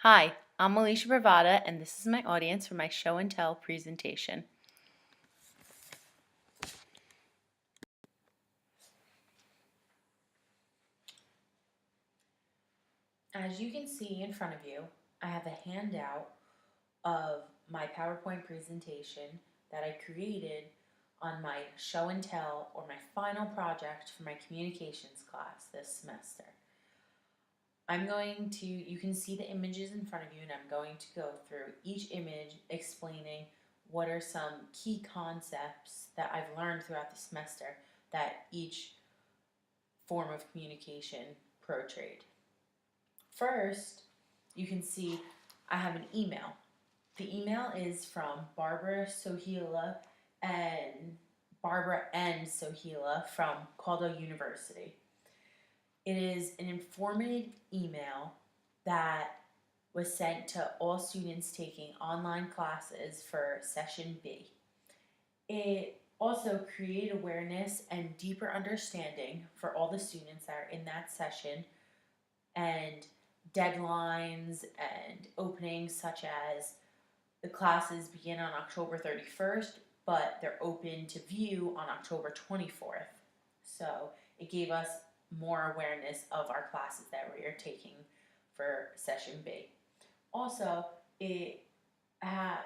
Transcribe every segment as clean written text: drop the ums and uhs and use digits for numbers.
Hi, I'm Alicia Bravada, and this is my audience for my show and tell presentation. As you can see in front of you, I have a handout of my PowerPoint presentation that I created on my show and tell or my final project for my communications class this semester. You can see the images in front of you, and I'm going to go through each image explaining what are some key concepts that I've learned throughout the semester that each form of communication portrayed. First, you can see I have an email. The email is from Barbara N. Sohila from Caldwell University. It is an informative email that was sent to all students taking online classes for Session B. It also created awareness and deeper understanding for all the students that are in that session, and deadlines and openings, such as the classes begin on October 31st, but they're open to view on October 24th. So it gave us more awareness of our classes that we are taking for Session B. Also, it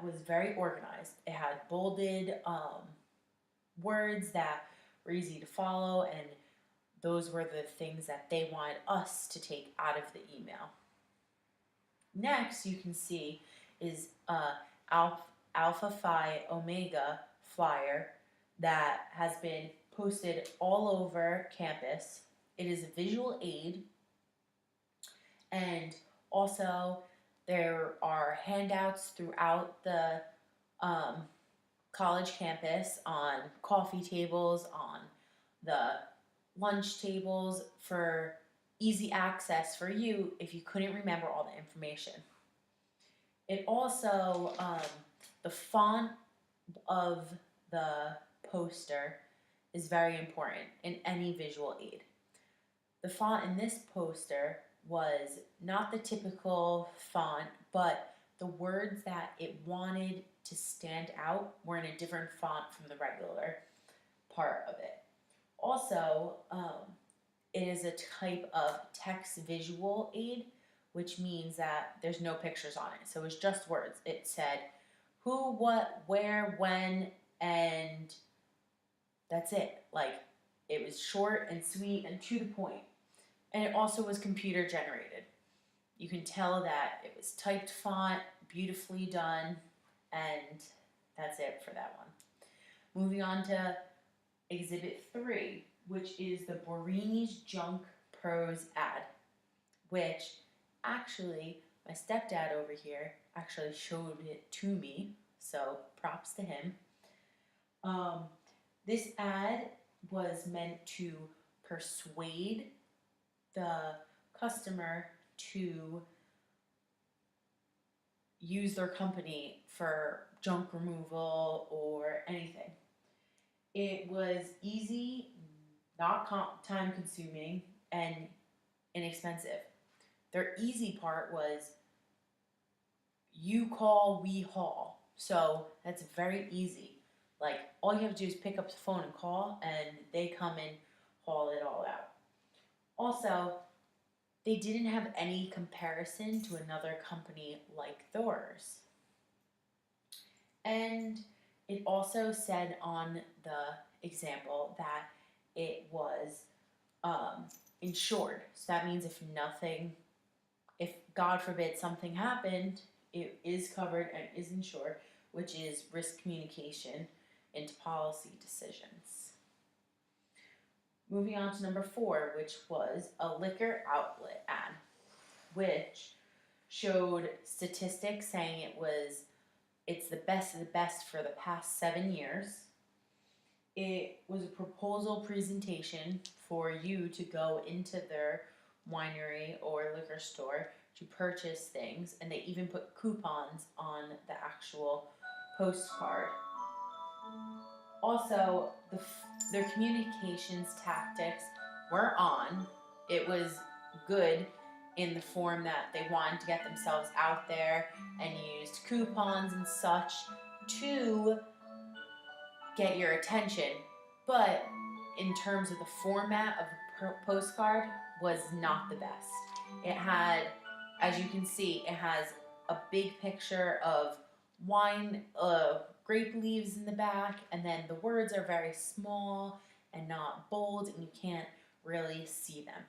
was very organized. It had bolded words that were easy to follow, and those were the things that they wanted us to take out of the email. Next, you can see is Alpha Phi Omega flyer that has been posted all over campus. It is a visual aid, and also there are handouts throughout the college campus on coffee tables, on the lunch tables, for easy access for you if you couldn't remember all the information. It also, the font of the poster is very important in any visual aid. The font in this poster was not the typical font, but the words that it wanted to stand out were in a different font from the regular part of it. Also, it is a type of text visual aid, which means that there's no pictures on it. So it's just words. It said who, what, where, when, and that's it. Like, it was short and sweet and to the point. And it also was computer generated. You can tell that it was typed font, beautifully done, and that's it for that one. Moving on to Exhibit 3, which is the Borini's Junk Pros ad, which actually my stepdad over here actually showed it to me, so props to him. This ad was meant to persuade the customer to use their company for junk removal or anything. It was easy, not time consuming, and inexpensive. Their easy part was you call, we haul. So that's very easy. Like, all you have to do is pick up the phone and call, and they come and haul it all out. Also, they didn't have any comparison to another company like theirs. And it also said on the example that it was insured. So that means if God forbid something happened, it is covered and is insured, which is risk communication into policy decisions. Moving on to number 4, which was a liquor outlet ad, which showed statistics saying it's the best of the best for the past 7 years. It was a proposal presentation for you to go into their winery or liquor store to purchase things, and they even put coupons on the actual postcard. Also, their communications tactics were on. It was good. in the form that they wanted to get themselves out there and used coupons and such to get your attention. But in terms of the format of the postcard, was not the best. It had, as you can see, it has a big picture of wine, grape leaves in the back, and then the words are very small and not bold, and you can't really see them.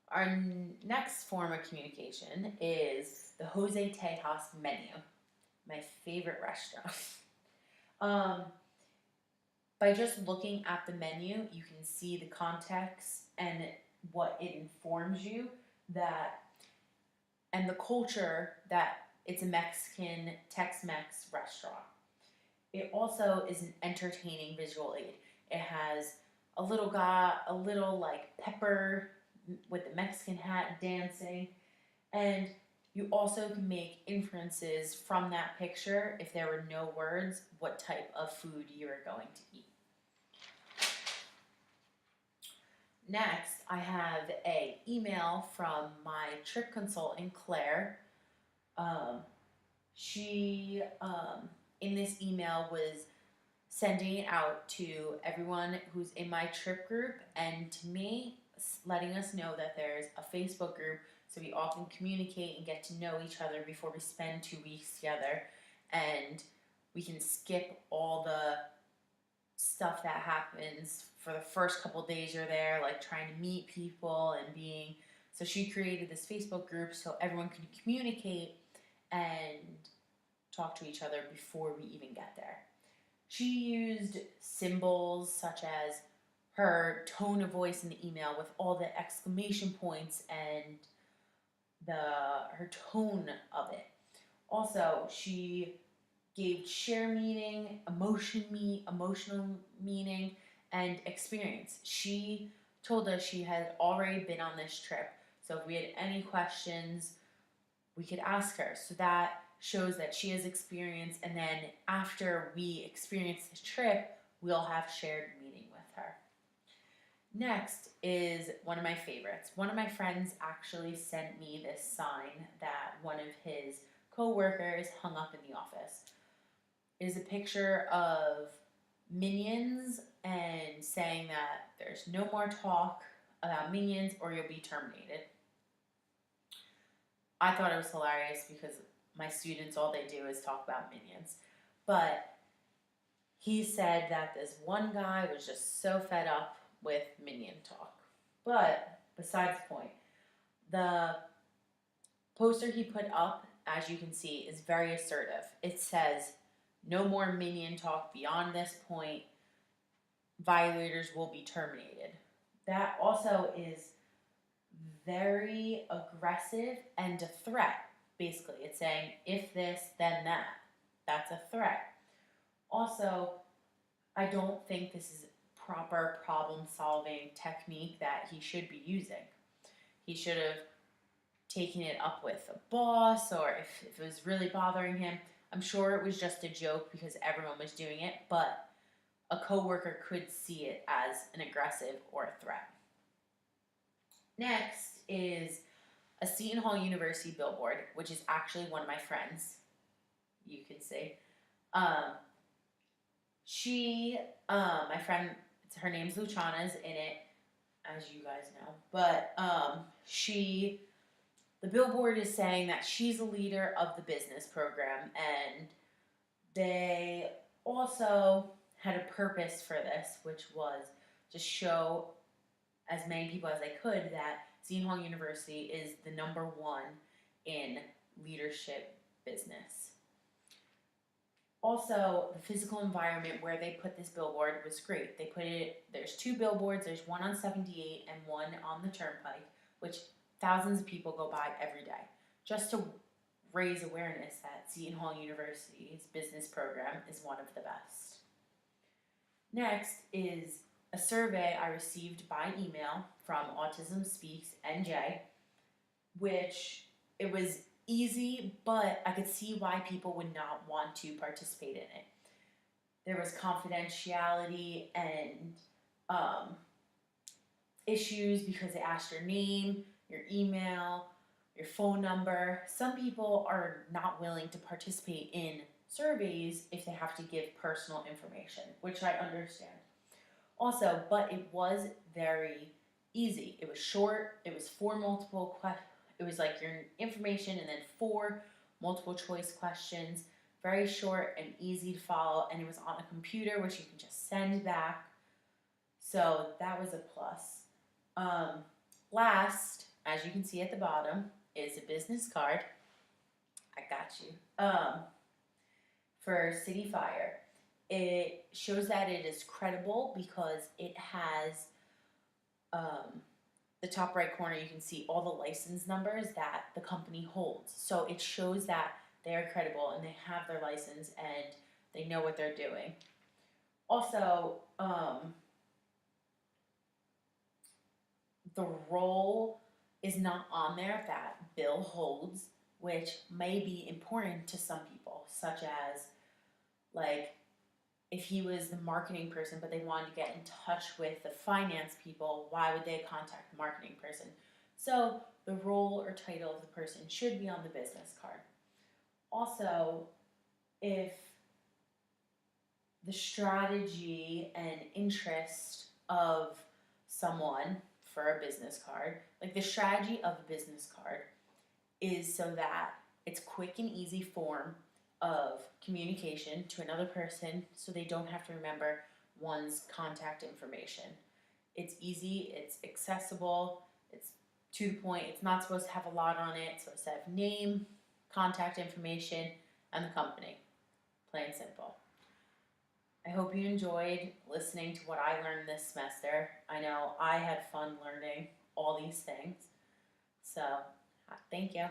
Our next form of communication is the Jose Tejas menu, my favorite restaurant. By just looking at the menu, you can see the context and what it informs you that, and the culture that it's a Mexican Tex-Mex restaurant. It also is an entertaining visual aid. It has a little guy, a little like pepper with the Mexican hat dancing, and you also can make inferences from that picture, if there were no words, what type of food you are going to eat. Next, I have an email from my trip consultant, Claire. She, in this email, was sending it out to everyone who's in my trip group and to me, letting us know that there's a Facebook group so we all can communicate and get to know each other before we spend 2 weeks together, and we can skip all the stuff that happens for the first couple days you're there, like trying to meet people and being. So she created this Facebook group so everyone could communicate and talk to each other before we even get there. She used symbols such as her tone of voice in the email with all the exclamation points and her tone of it. Also, she gave share meaning, emotional meaning, and experience. She told us she had already been on this trip, so if we had any questions, we could ask her. So that shows that she has experience, and then after we experience the trip, we'll have shared meaning with her. Next is one of my favorites. One of my friends actually sent me this sign that one of his co-workers hung up in the office. It is a picture of Minions and saying that there's no more talk about Minions or you'll be terminated. I thought it was hilarious because my students, all they do is talk about Minions. But he said that this one guy was just so fed up with Minion talk. But besides the point, the poster he put up, as you can see, is very assertive. It says, "No more Minion talk beyond this point. Violators will be terminated." That also is very aggressive and a threat. Basically, it's saying, if this, then that. That's a threat. Also, I don't think this is proper problem-solving technique that he should be using. He should have taken it up with a boss, or if it was really bothering him. I'm sure it was just a joke because everyone was doing it, but a coworker could see it as an aggressive or a threat. Next is a Seton Hall University billboard, which is actually one of my friends. You can see. My friend, her name's Luciana's in it, as you guys know. But the billboard is saying that she's a leader of the business program, and they also had a purpose for this, which was to show as many people as they could that Seton Hall University is the #1 in leadership business. Also, the physical environment where they put this billboard was great. There's 2 billboards, there's one on 78 and one on the Turnpike, which thousands of people go by every day, just to raise awareness that Seton Hall University's business program is one of the best. Next is a survey I received by email from Autism Speaks NJ, which it was easy, but I could see why people would not want to participate in it. There was confidentiality and issues because they asked your name, your email, your phone number. Some people are not willing to participate in surveys if they have to give personal information, which I understand. Also, but it was very easy. It was short. It was four multiple questions. It was like your information and then four multiple choice questions. Very short and easy to follow, and it was on a computer, which you can just send back. So that was a plus. Last, as you can see at the bottom, is a business card. I got you. For City Fire. It shows that it is credible because it has the top right corner, you can see all the license numbers that the company holds. So it shows that they are credible and they have their license and they know what they're doing. Also, the role is not on there that Bill holds, which may be important to some people, such as like if he was the marketing person but they wanted to get in touch with the finance people, why would they contact the marketing person? So the role or title of the person should be on the business card. Also, if the strategy and interest of someone for a business card, like the strategy of a business card is so that it's quick and easy form of communication to another person so they don't have to remember one's contact information. It's easy, it's accessible, it's to the point, it's not supposed to have a lot on it, so it's have name, contact information, and the company. Plain and simple. I hope you enjoyed listening to what I learned this semester. I know I had fun learning all these things. So, thank you.